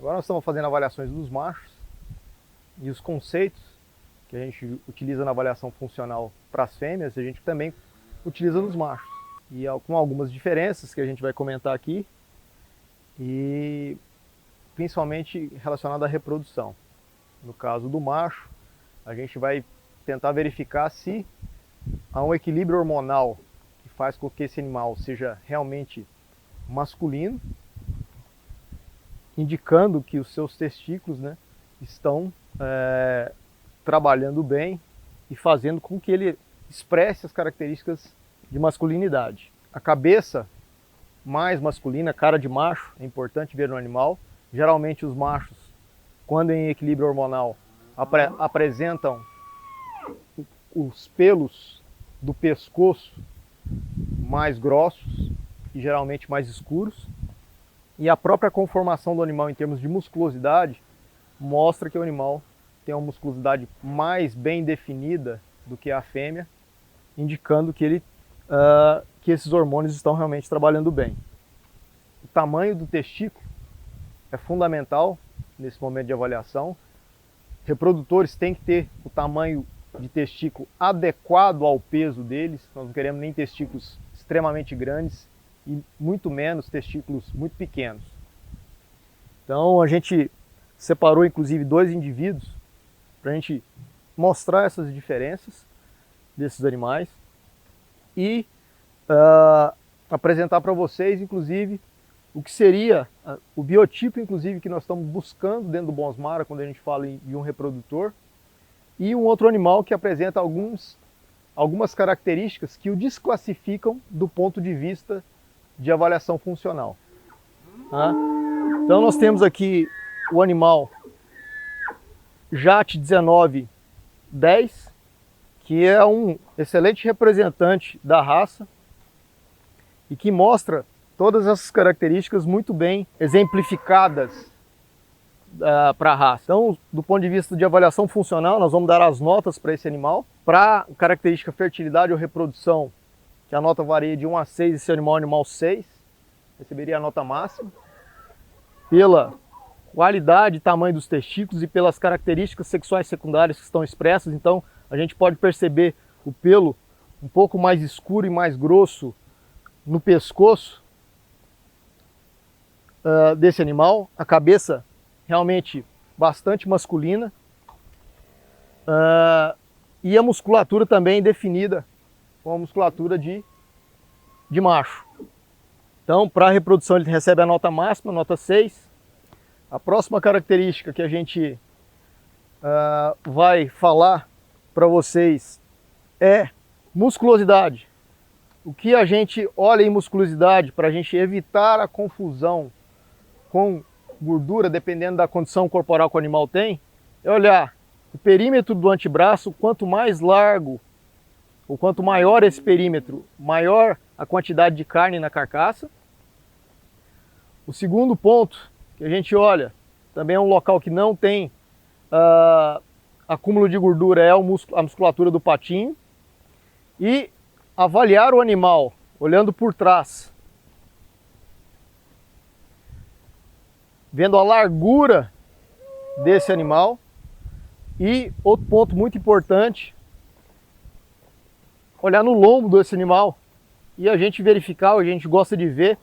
Agora nós estamos fazendo avaliações dos machos e os conceitos que a gente utiliza na avaliação funcional para as fêmeas, a gente também utiliza nos machos. E com algumas diferenças que a gente vai comentar aqui, e principalmente relacionado à reprodução. No caso do macho, a gente vai tentar verificar se há um equilíbrio hormonal que faz com que esse animal seja realmente masculino, indicando que os seus testículos, né, estão trabalhando bem e fazendo com que ele expresse as características de masculinidade. A cabeça mais masculina, cara de macho, é importante ver no animal. Geralmente os machos, quando em equilíbrio hormonal, apresentam os pelos do pescoço mais grossos e geralmente mais escuros. E a própria conformação do animal em termos de musculosidade mostra que o animal tem uma musculosidade mais bem definida do que a fêmea, indicando que que esses hormônios estão realmente trabalhando bem. O tamanho do testículo é fundamental nesse momento de avaliação. Reprodutores têm que ter o tamanho de testículo adequado ao peso deles. Nós não queremos nem testículos extremamente grandes e muito menos testículos muito pequenos. Então a gente separou inclusive 2 indivíduos para a gente mostrar essas diferenças desses animais e apresentar para vocês inclusive o que seria o biotipo inclusive que nós estamos buscando dentro do Bonsmara quando a gente fala de um reprodutor, e um outro animal que apresenta algumas características que o desclassificam do ponto de vista de avaliação funcional. Então nós temos aqui o animal JAT 1910, que é um excelente representante da raça e que mostra todas essas características muito bem exemplificadas para a raça. Então, do ponto de vista de avaliação funcional, nós vamos dar as notas para esse animal. Para característica fertilidade ou reprodução, que a nota varia de 1 a 6, esse animal é animal 6, receberia a nota máxima. Pela qualidade e tamanho dos testículos e pelas características sexuais secundárias que estão expressas, então a gente pode perceber o pelo um pouco mais escuro e mais grosso no pescoço desse animal, a cabeça realmente bastante masculina e a musculatura também definida com a musculatura de macho. Então, para a reprodução ele recebe a nota máxima, nota 6. A próxima característica que a gente vai falar para vocês é musculosidade. O que a gente olha em musculosidade para a gente evitar a confusão com gordura, dependendo da condição corporal que o animal tem, é olhar o perímetro do antebraço. Quanto mais largo, ou quanto maior esse perímetro, maior a quantidade de carne na carcaça. O segundo ponto que a gente olha, também é um local que não tem acúmulo de gordura, é a musculatura do patinho. E avaliar o animal olhando por trás, vendo a largura desse animal. E outro ponto muito importante, olhar no lombo desse animal e a gente verificar, a gente gosta de ver,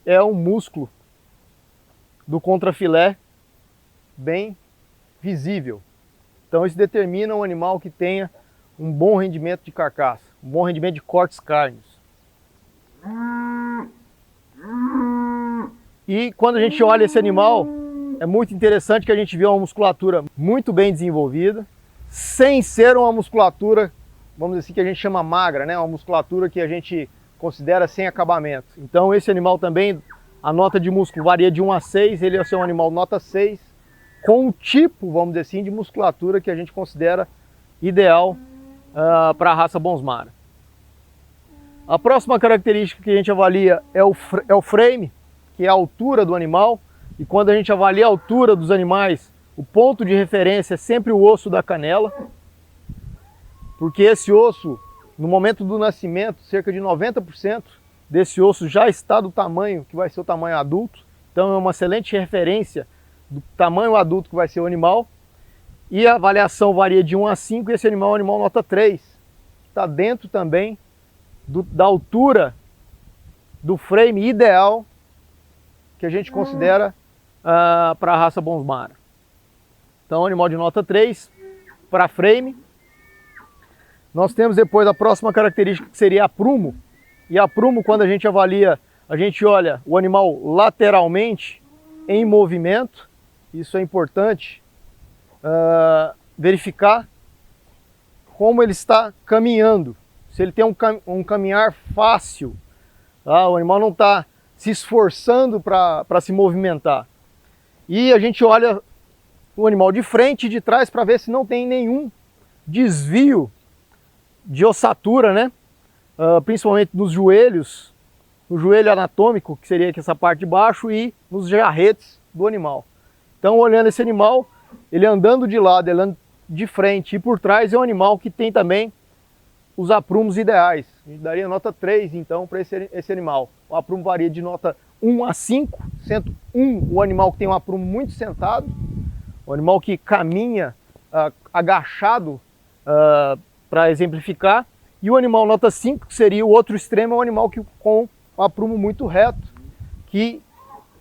é um músculo do contrafilé bem visível. Então isso determina um animal que tenha um bom rendimento de carcaça, um bom rendimento de cortes cárneos. E quando a gente olha esse animal, é muito interessante que a gente vê uma musculatura muito bem desenvolvida, sem ser uma musculatura, vamos dizer assim, que a gente chama magra, né? Uma musculatura que a gente considera sem acabamento. Então esse animal também, a nota de músculo varia de 1 a 6, ele é um animal nota 6, com um tipo, vamos dizer assim, de musculatura que a gente considera ideal para a raça Bonsmara. A próxima característica que a gente avalia é o frame, que é a altura do animal. E quando a gente avalia a altura dos animais, o ponto de referência é sempre o osso da canela, porque esse osso, no momento do nascimento, cerca de 90% desse osso já está do tamanho que vai ser o tamanho adulto. Então é uma excelente referência do tamanho adulto que vai ser o animal. E a avaliação varia de 1 a 5 e esse animal é um animal nota 3. Está dentro também da altura do frame ideal que a gente considera para a raça Bonsmara. Então, animal de nota 3 para frame. Nós temos depois a próxima característica que seria aprumo. E aprumo, quando a gente avalia, a gente olha o animal lateralmente em movimento. Isso é importante verificar como ele está caminhando. Se ele tem um caminhar fácil, tá? O animal não está se esforçando para se movimentar. E a gente olha o animal de frente e de trás para ver se não tem nenhum desvio de ossatura, né? Principalmente nos joelhos, no joelho anatômico, que seria aqui essa parte de baixo, e nos jarretes do animal. Então, olhando esse animal, ele andando de lado, ele andando de frente e por trás, é um animal que tem também os aprumos ideais. A gente daria nota 3, então, para esse animal. O aprumo varia de nota 1 a 5, sendo 1 o animal que tem um aprumo muito sentado, o animal que caminha agachado, para exemplificar, e o animal nota 5, que seria o outro extremo, é um animal com um aprumo muito reto, que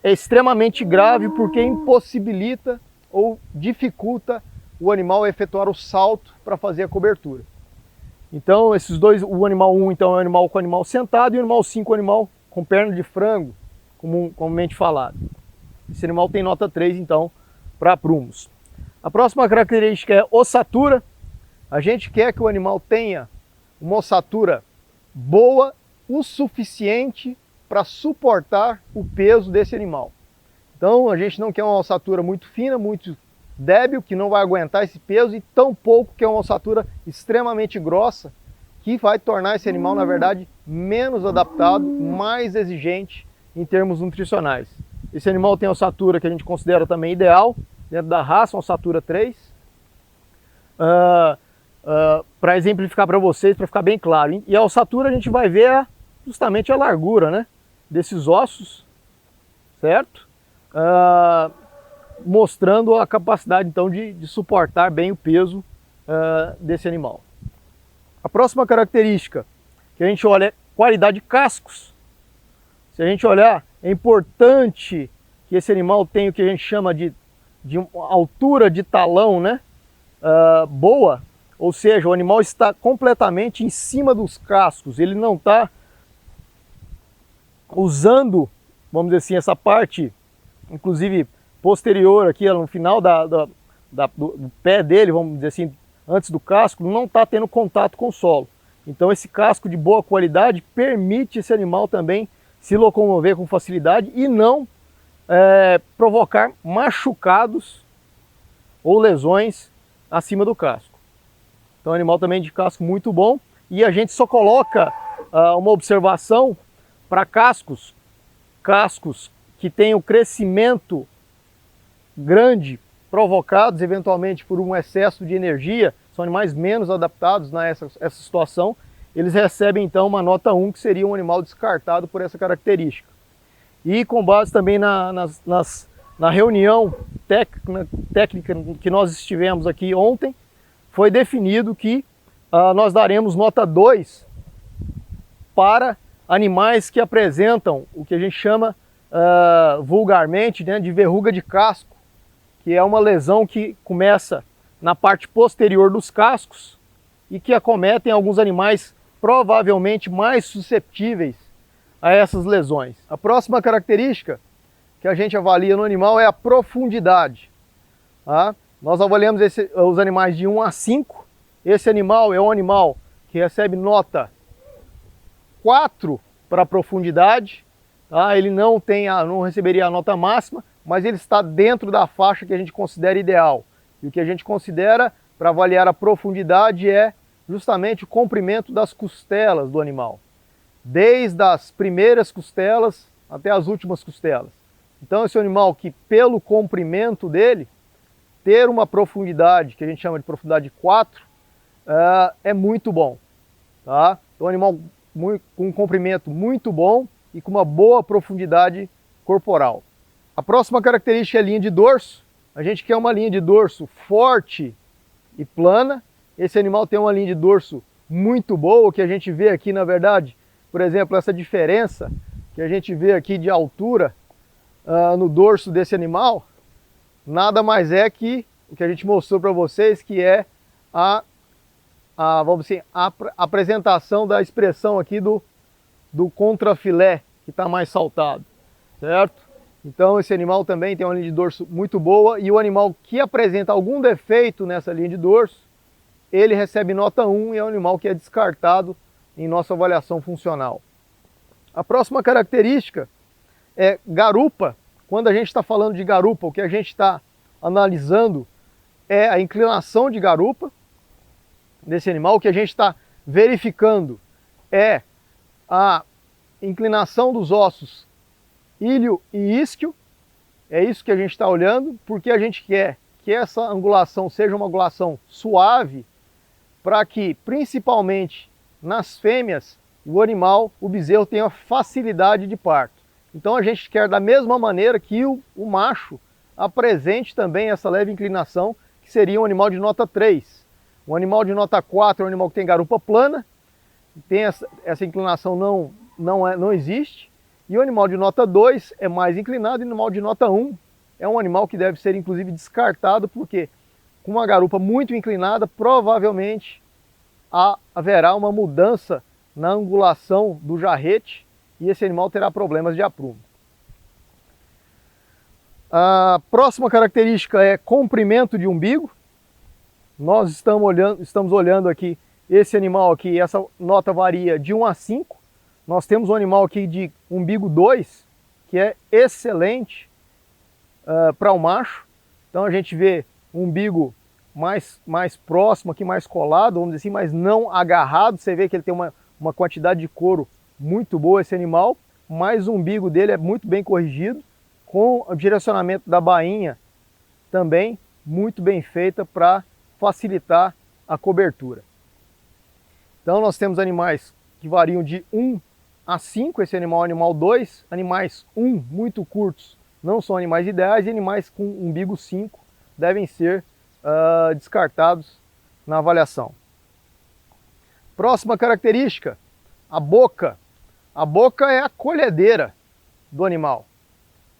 é extremamente grave porque impossibilita ou dificulta o animal efetuar o salto para fazer a cobertura. Então, esses dois, o animal 1 então, é um animal com animal sentado, e o animal 5 é um animal com perna de frango, comumente falado. Esse animal tem nota 3, então, para aprumos. A próxima característica é ossatura. A gente quer que o animal tenha uma ossatura boa o suficiente para suportar o peso desse animal. Então, a gente não quer uma ossatura muito fina, muito débil, que não vai aguentar esse peso, e tampouco quer uma ossatura extremamente grossa, que vai tornar esse animal, na verdade, menos adaptado, mais exigente em termos nutricionais. Esse animal tem a ossatura que a gente considera também ideal, dentro da raça, uma ossatura 3. Para exemplificar para vocês, para ficar bem claro. E a ossatura a gente vai ver justamente a largura, né, desses ossos, certo? Mostrando a capacidade então de suportar bem o peso desse animal. A próxima característica que a gente olha é qualidade de cascos. Se a gente olhar, é importante que esse animal tenha o que a gente chama de uma altura de talão, né, boa, ou seja, o animal está completamente em cima dos cascos, ele não está usando, vamos dizer assim, essa parte, inclusive posterior aqui, no final do pé dele, vamos dizer assim, antes do casco, não está tendo contato com o solo. Então esse casco de boa qualidade permite esse animal também se locomover com facilidade e não provocar machucados ou lesões acima do casco. Então, animal também de casco muito bom. E a gente só coloca uma observação para cascos que têm o crescimento grande, provocados eventualmente por um excesso de energia, são animais menos adaptados a essa situação. Eles recebem então uma nota 1, que seria um animal descartado por essa característica. E com base também na reunião técnica que nós estivemos aqui ontem, foi definido que nós daremos nota 2 para animais que apresentam o que a gente chama vulgarmente, né, de verruga de casco, que é uma lesão que começa na parte posterior dos cascos e que acometem alguns animais provavelmente mais susceptíveis a essas lesões. A próxima característica que a gente avalia no animal é a profundidade. Tá? Nós avaliamos os animais de 1 a 5. Esse animal é um animal que recebe nota 4 para profundidade. Tá? Ele não receberia a nota máxima, mas ele está dentro da faixa que a gente considera ideal. E o que a gente considera para avaliar a profundidade é justamente o comprimento das costelas do animal, desde as primeiras costelas até as últimas costelas. Então esse animal que, pelo comprimento dele, ter uma profundidade, que a gente chama de profundidade 4, é muito bom. Tá? Então um animal com um comprimento muito bom e com uma boa profundidade corporal. A próxima característica é a linha de dorso. A gente quer uma linha de dorso forte e plana. Esse animal tem uma linha de dorso muito boa, que a gente vê aqui, na verdade, por exemplo, essa diferença que a gente vê aqui de altura no dorso desse animal, nada mais é que o que a gente mostrou para vocês, que é vamos dizer, a apresentação da expressão aqui do contrafilé, que está mais saltado, certo? Então esse animal também tem uma linha de dorso muito boa, e o animal que apresenta algum defeito nessa linha de dorso, ele recebe nota 1 e é um animal que é descartado em nossa avaliação funcional. A próxima característica é garupa. Quando a gente está falando de garupa, o que a gente está analisando é a inclinação de garupa desse animal. O que a gente está verificando é a inclinação dos ossos íleo e isquio. É isso que a gente está olhando, porque a gente quer que essa angulação seja uma angulação suave, para que, principalmente nas fêmeas, o animal, o bezerro, tenha facilidade de parto. Então a gente quer da mesma maneira que o macho apresente também essa leve inclinação, que seria um animal de nota 3. Um animal de nota 4 é um animal que tem garupa plana, tem essa inclinação não existe. E o animal de nota 2 é mais inclinado, e o animal de nota 1 é um animal que deve ser inclusive descartado, porque com uma garupa muito inclinada, provavelmente haverá uma mudança na angulação do jarrete e esse animal terá problemas de aprumo. A próxima característica é comprimento de umbigo. Nós estamos olhando aqui esse animal aqui, essa nota varia de 1 a 5. Nós temos um animal aqui de umbigo 2, que é excelente para o macho. Então a gente vê um umbigo mais próximo aqui, mais colado, vamos dizer assim, mas não agarrado. Você vê que ele tem uma quantidade de couro muito boa, esse animal, mas o umbigo dele é muito bem corrigido, com o direcionamento da bainha também muito bem feita para facilitar a cobertura. Então nós temos animais que variam de 1 a 5, esse animal é animal 2, animais 1 muito curtos não são animais ideais, e animais com umbigo 5 devem ser descartados na avaliação. Próxima característica, a boca. A boca é a colhedeira do animal.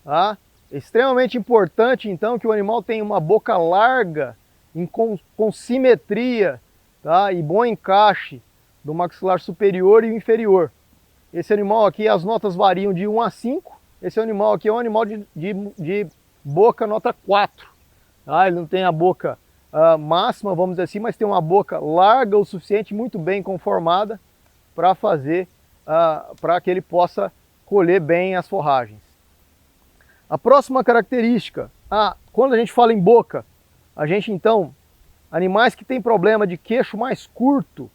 Tá? É extremamente importante, então, que o animal tenha uma boca larga, com simetria, tá? E bom encaixe do maxilar superior e inferior. Esse animal aqui, as notas variam de 1 a 5. Esse animal aqui é um animal de boca nota 4. Tá? Ele não tem a boca máxima, vamos dizer assim, mas tem uma boca larga o suficiente, muito bem conformada, para fazer, para que ele possa colher bem as forragens. A próxima característica, quando a gente fala em boca, a gente então, animais que têm problema de queixo mais curto,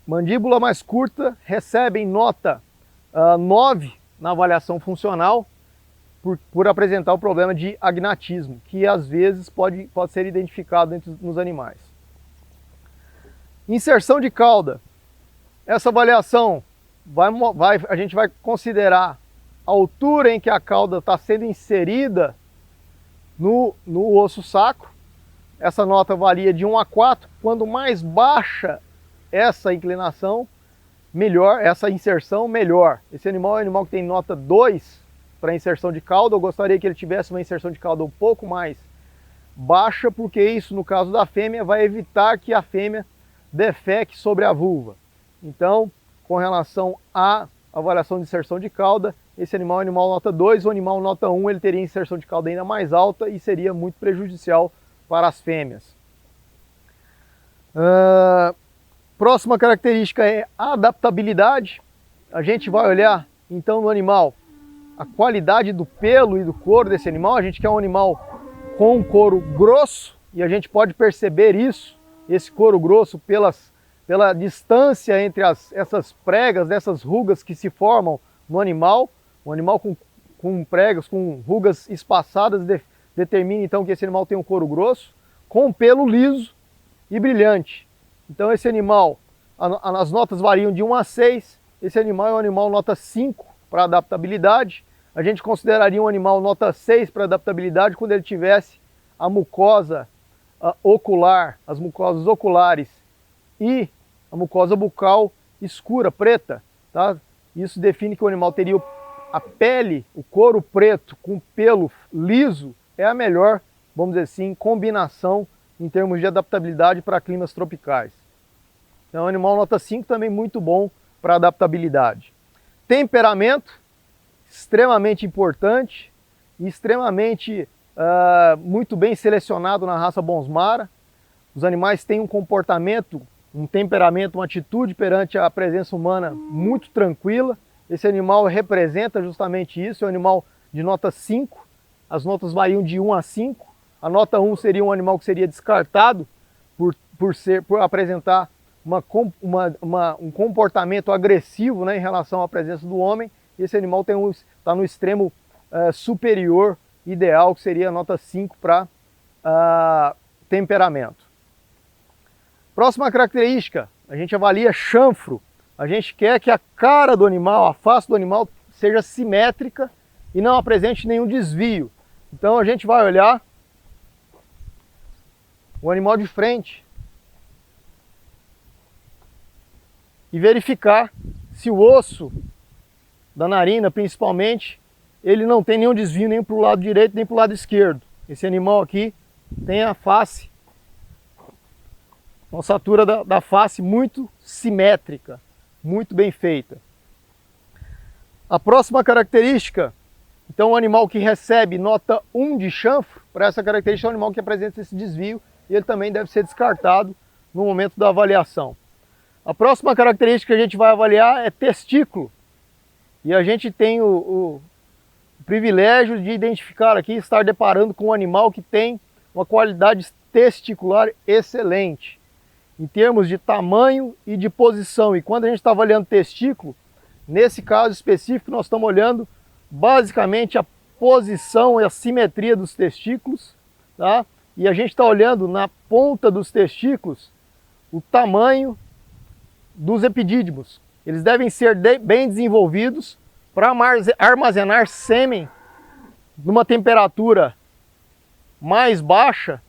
mandíbula mais curta, recebem nota 9 na avaliação funcional, por apresentar o problema de agnatismo, que às vezes pode ser identificado nos animais. Inserção de cauda. Essa avaliação, a gente vai considerar a altura em que a cauda está sendo inserida no osso sacro. Essa nota varia de 1 a 4. Quando mais baixa essa inclinação, melhor, essa inserção, melhor. Esse animal é um animal que tem nota 2 para inserção de cauda. Eu gostaria que ele tivesse uma inserção de cauda um pouco mais baixa, porque isso, no caso da fêmea, vai evitar que a fêmea defeque sobre a vulva. Então, com relação à avaliação de inserção de cauda, esse animal é um animal nota 2, o animal nota 1 ele teria inserção de cauda ainda mais alta e seria muito prejudicial para as fêmeas. Próxima característica é a adaptabilidade. A gente vai olhar então no animal a qualidade do pelo e do couro desse animal. A gente quer um animal com um couro grosso, e a gente pode perceber isso, esse couro grosso, pela distância entre essas pregas, dessas rugas que se formam no animal. Um animal com pregas, com rugas espaçadas, determina então que esse animal tem um couro grosso, com um pelo liso e brilhante. Então esse animal, as notas variam de 1 a 6, esse animal é um animal nota 5 para adaptabilidade. a gente consideraria um animal nota 6 para adaptabilidade quando ele tivesse a mucosa ocular, as mucosas oculares e a mucosa bucal escura, preta, tá? Isso define que o animal teria a pele, o couro preto com pelo liso, é a melhor, vamos dizer assim, combinação em termos de adaptabilidade para climas tropicais. Então, animal nota 5 também muito bom para adaptabilidade. Temperamento, extremamente importante e extremamente muito bem selecionado na raça Bonsmara. Os animais têm um comportamento, um temperamento, uma atitude perante a presença humana muito tranquila. Esse animal representa justamente isso, é um animal de nota 5, as notas variam de 1 a 5. A nota 1 seria um animal que seria descartado por apresentar um comportamento agressivo, né, em relação à presença do homem. Esse animal está no extremo superior ideal, que seria a nota 5 para temperamento. Próxima característica, a gente avalia chanfro. A gente quer que a cara do animal, a face do animal seja simétrica e não apresente nenhum desvio. Então a gente vai olhar o animal de frente e verificar se o osso da narina, principalmente, ele não tem nenhum desvio nem para o lado direito nem para o lado esquerdo. Esse animal aqui tem a face, a ossatura da face muito simétrica, muito bem feita. A próxima característica, então, o animal que recebe nota 1 de chanfro, para essa característica é um animal que apresenta esse desvio e ele também deve ser descartado no momento da avaliação. A próxima característica que a gente vai avaliar é testículo. E a gente tem o privilégio de identificar aqui, estar deparando com um animal que tem uma qualidade testicular excelente, em termos de tamanho e de posição. E quando a gente está avaliando testículo, nesse caso específico, nós estamos olhando basicamente a posição e a simetria dos testículos, tá? E a gente está olhando na ponta dos testículos o tamanho dos epidídimos. Eles devem ser bem desenvolvidos para armazenar sêmen numa temperatura mais baixa,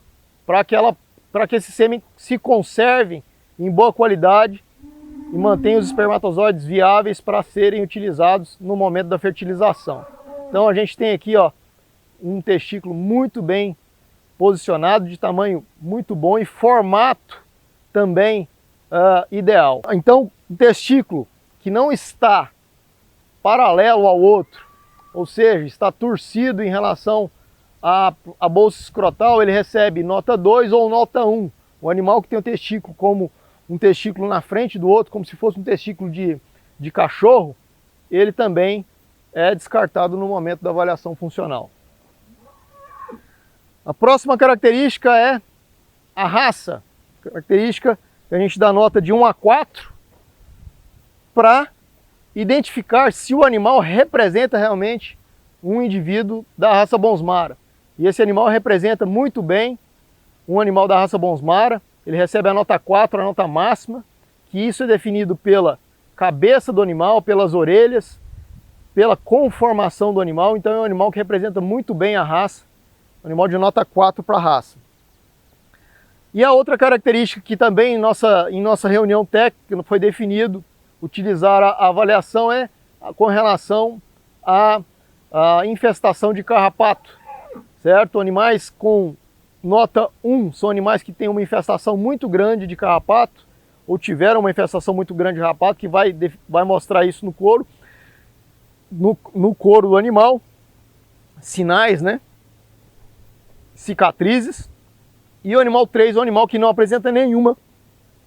para que esse sêmen se conserve em boa qualidade e mantenha os espermatozoides viáveis para serem utilizados no momento da fertilização. Então a gente tem aqui, ó, um testículo muito bem posicionado, de tamanho muito bom e formato também ideal. Então, o testículo que não está paralelo ao outro, ou seja, está torcido em relação à bolsa escrotal, ele recebe nota 2 ou nota 1. O animal que tem o testículo como um testículo na frente do outro, como se fosse um testículo de cachorro, ele também é descartado no momento da avaliação funcional. A próxima característica é a raça, característica que a gente dá nota de 1 a 4 para identificar se o animal representa realmente um indivíduo da raça Bonsmara. E esse animal representa muito bem um animal da raça Bonsmara. Ele recebe a nota 4, a nota máxima, que isso é definido pela cabeça do animal, pelas orelhas, pela conformação do animal. Então é um animal que representa muito bem a raça, um animal de nota 4 para a raça. E a outra característica que também em nossa reunião técnica foi definido utilizar a avaliação é com relação à infestação de carrapato, certo? Animais com nota 1 são animais que têm uma infestação muito grande de carrapato, ou tiveram uma infestação muito grande de carrapato, que vai mostrar isso no couro, no couro do animal, sinais, né? Cicatrizes. E o animal 3 é um animal que não apresenta nenhuma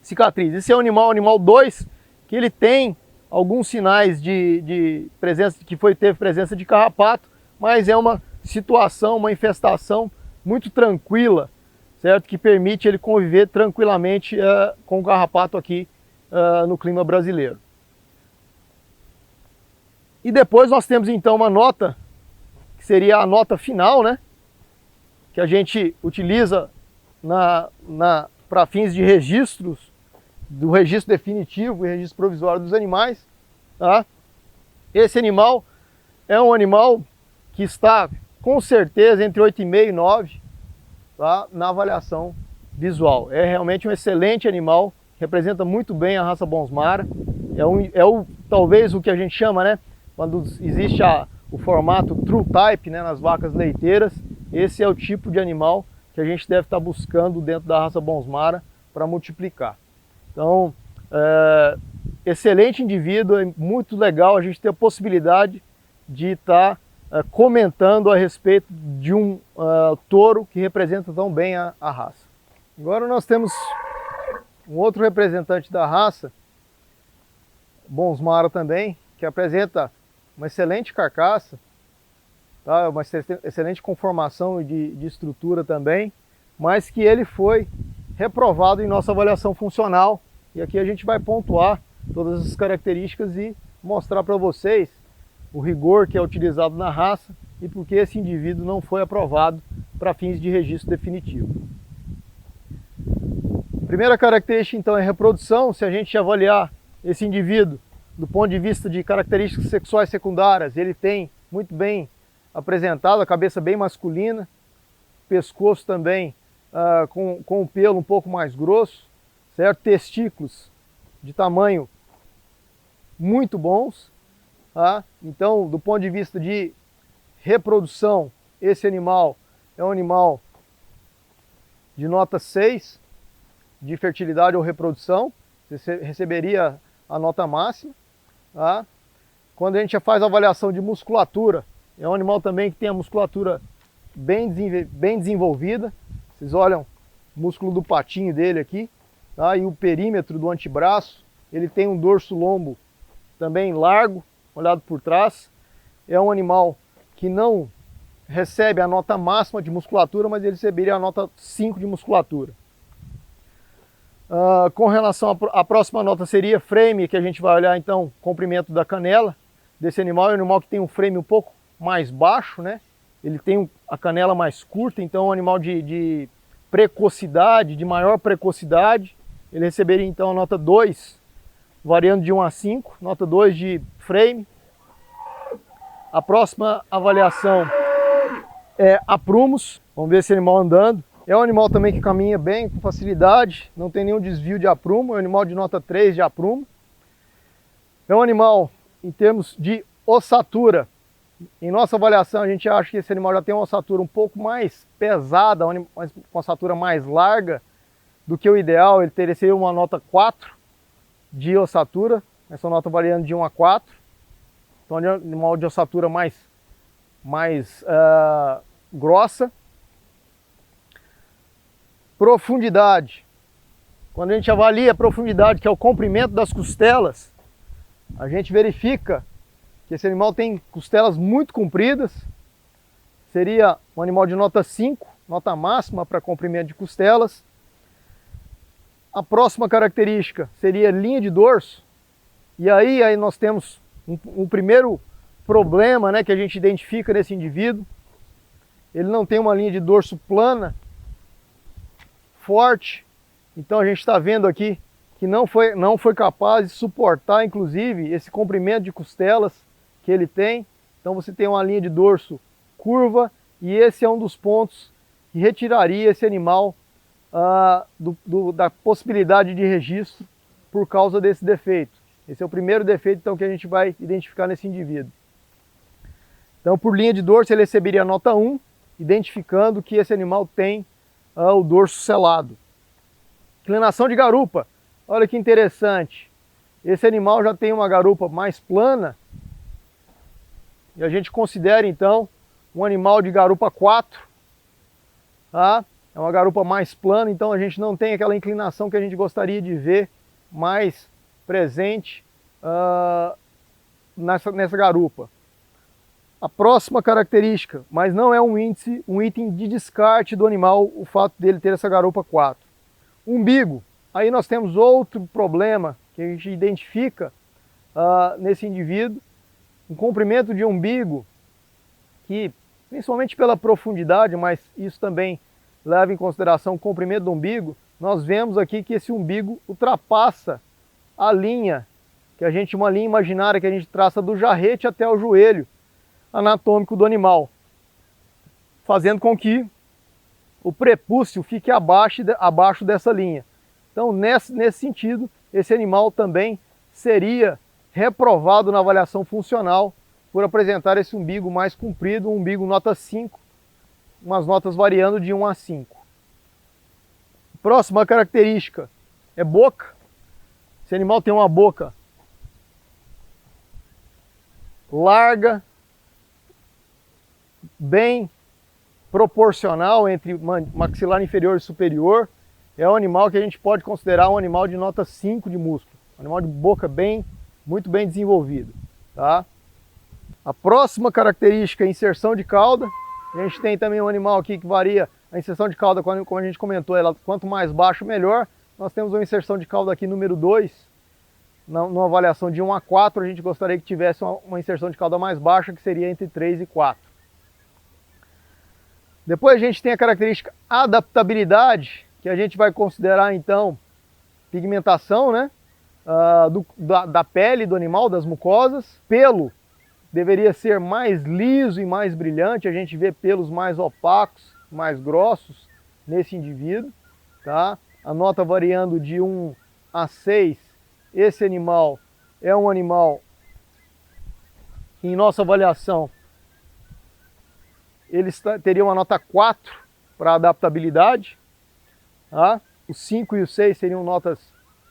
cicatriz. Esse é o animal 2, que ele tem alguns sinais de presença, que teve presença de carrapato, mas é uma situação, uma infestação muito tranquila, certo? Que permite ele conviver tranquilamente com o carrapato aqui no clima brasileiro. E depois nós temos então uma nota, que seria a nota final, né? Que a gente utiliza para fins de registros, do registro definitivo e registro provisório dos animais. Tá? Esse animal é um animal que está com certeza entre 8,5 e 9, tá, na avaliação visual. É realmente um excelente animal, representa muito bem a raça Bonsmara. Talvez o que a gente chama, né, quando existe o formato True Type, né, nas vacas leiteiras, esse é o tipo de animal que a gente deve estar buscando dentro da raça Bonsmara para multiplicar. Então, excelente indivíduo, é muito legal a gente ter a possibilidade de estar comentando a respeito de um touro que representa tão bem a raça. Agora nós temos um outro representante da raça, Bonsmara também, que apresenta uma excelente carcaça, tá? Uma excelente conformação de estrutura também, mas que ele foi reprovado em nossa avaliação funcional. E aqui a gente vai pontuar todas as características e mostrar para vocês o rigor que é utilizado na raça e por que esse indivíduo não foi aprovado para fins de registro definitivo. A primeira característica então é reprodução. Se a gente avaliar esse indivíduo do ponto de vista de características sexuais secundárias, ele tem muito bem apresentado, a cabeça bem masculina, pescoço também com o pelo um pouco mais grosso, certo? Testículos de tamanho muito bons, tá? Então, do ponto de vista de reprodução, esse animal é um animal de nota 6 de fertilidade ou reprodução, você receberia a nota máxima, tá? Quando a gente faz a avaliação de musculatura, é um animal também que tem a musculatura bem desenvolvida. Vocês olham o músculo do patinho dele aqui, tá? E o perímetro do antebraço. Ele tem um dorso lombo também largo, olhado por trás. É um animal que não recebe a nota máxima de musculatura, mas ele receberia a nota 5 de musculatura. Com relação à próxima nota seria frame, que a gente vai olhar então comprimento da canela desse animal. É um animal que tem um frame um pouco mais baixo, né? Ele tem a canela mais curta, então é um animal de precocidade, de maior precocidade. Ele receberia então a nota 2, variando de 1 a 5, nota 2 de frame. A próxima avaliação é aprumos. Vamos ver esse animal andando. É um animal também que caminha bem, com facilidade, não tem nenhum desvio de aprumo, é um animal de nota 3 de aprumo. É um animal, em termos de ossatura, em nossa avaliação a gente acha que esse animal já tem uma ossatura um pouco mais pesada, uma ossatura mais larga do que o ideal. Ele teria uma nota 4 de ossatura, essa nota variando de 1 a 4. Então é um animal de ossatura mais grossa. Profundidade. Quando a gente avalia a profundidade, que é o comprimento das costelas, a gente verifica que esse animal tem costelas muito compridas. Seria um animal de nota 5, nota máxima para comprimento de costelas. A próxima característica seria linha de dorso. E aí nós temos um primeiro problema, né, que a gente identifica nesse indivíduo. Ele não tem uma linha de dorso plana, forte. Então a gente está vendo aqui que não foi capaz de suportar, inclusive, esse comprimento de costelas que ele tem. Então você tem uma linha de dorso curva, e esse é um dos pontos que retiraria esse animal da possibilidade de registro por causa desse defeito. Esse é o primeiro defeito então, que a gente vai identificar nesse indivíduo. Então, por linha de dorso, ele receberia a nota 1, identificando que esse animal tem o dorso selado. Inclinação de garupa. Olha que interessante. Esse animal já tem uma garupa mais plana. E a gente considera então um animal de garupa 4. Tá? É uma garupa mais plana, então a gente não tem aquela inclinação que a gente gostaria de ver mais presente nessa garupa. A próxima característica, mas não é um item de descarte do animal, o fato dele ter essa garupa 4. Umbigo. Aí nós temos outro problema que a gente identifica nesse indivíduo. Um comprimento de umbigo que, principalmente pela profundidade, mas isso também leva em consideração o comprimento do umbigo, nós vemos aqui que esse umbigo ultrapassa a linha, uma linha imaginária que a gente traça do jarrete até o joelho. anatômico do animal, fazendo com que o prepúcio fique abaixo dessa linha. Então, nesse sentido, esse animal também seria reprovado na avaliação funcional por apresentar esse umbigo mais comprido, um umbigo nota 5, umas notas variando de 1 a 5. Próxima característica é boca. Esse animal tem uma boca larga, bem proporcional entre maxilar inferior e superior. É um animal que a gente pode considerar um animal de nota 5 de músculo. Um animal de boca muito bem desenvolvido. Tá? A próxima característica é a inserção de cauda. A gente tem também um animal aqui que varia. A inserção de cauda, como a gente comentou, ela, quanto mais baixo, melhor. Nós temos uma inserção de cauda aqui número 2. Numa avaliação de 1 a 4, a gente gostaria que tivesse uma inserção de cauda mais baixa, que seria entre 3 e 4. Depois a gente tem a característica adaptabilidade, que a gente vai considerar então pigmentação, né? Da pele do animal, das mucosas. Pelo deveria ser mais liso e mais brilhante, a gente vê pelos mais opacos, mais grossos nesse indivíduo. Tá? A nota variando de 1 a 6, esse animal é um animal que em nossa avaliação ele teria uma nota 4 para adaptabilidade. Tá? O 5 e o 6 seriam notas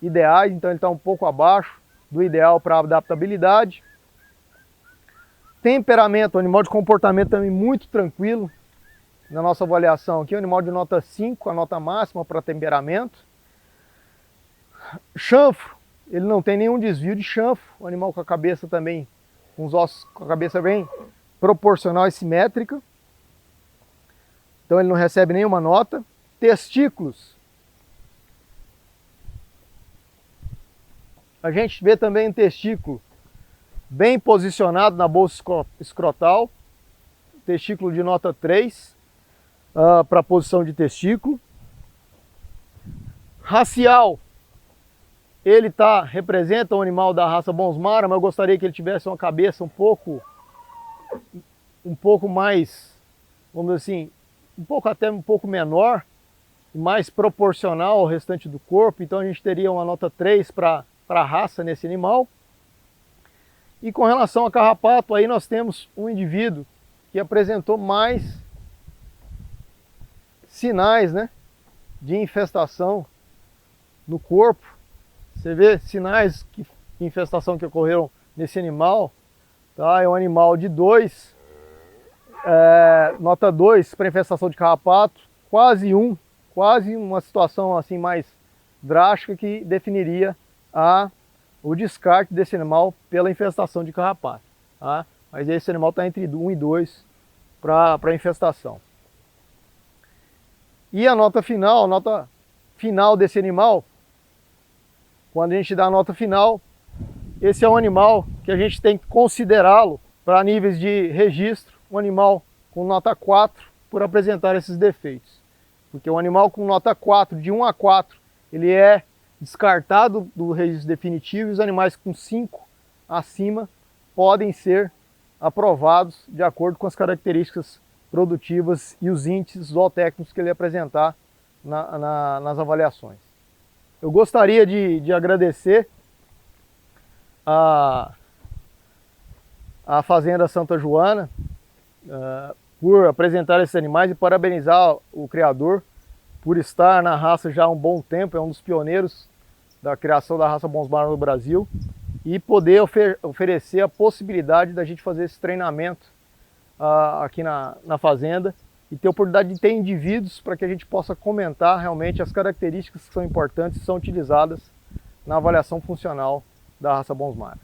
ideais, então ele está um pouco abaixo do ideal para adaptabilidade. Temperamento, um animal de comportamento também muito tranquilo. Na nossa avaliação aqui, um animal de nota 5, a nota máxima para temperamento. Chanfro, ele não tem nenhum desvio de chanfro, um animal com a cabeça também, com os ossos, com a cabeça bem proporcional e simétrica. Então ele não recebe nenhuma nota. Testículos. A gente vê também um testículo bem posicionado na bolsa escrotal. Testículo de nota 3 para a posição de testículo. Racial. Ele representa um animal da raça Bonsmara, mas eu gostaria que ele tivesse uma cabeça um pouco mais, vamos dizer assim, até um pouco menor, mais proporcional ao restante do corpo. Então a gente teria uma nota 3 para a raça nesse animal. E com relação a carrapato, aí nós temos um indivíduo que apresentou mais sinais, né, de infestação no corpo. Você vê sinais de infestação que ocorreram nesse animal. Tá? É um animal de 2, nota 2 para infestação de carrapato, quase uma situação assim mais drástica que definiria o descarte desse animal pela infestação de carrapato. Tá? Mas esse animal está entre 1 e 2 para infestação. E a nota final desse animal, quando a gente dá a nota final, esse é um animal que a gente tem que considerá-lo para níveis de registro, um animal com nota 4 por apresentar esses defeitos. Porque um animal com nota 4, de 1 a 4, ele é descartado do registro definitivo, e os animais com 5 acima podem ser aprovados de acordo com as características produtivas e os índices zootécnicos que ele apresentar nas avaliações. Eu gostaria de agradecer a Fazenda Santa Joana por apresentar esses animais e parabenizar o criador por estar na raça já há um bom tempo, é um dos pioneiros da criação da raça Bonsmara no Brasil, e poder oferecer a possibilidade da gente fazer esse treinamento aqui na fazenda e ter a oportunidade de ter indivíduos para que a gente possa comentar realmente as características que são importantes e são utilizadas na avaliação funcional da raça Bonsmara.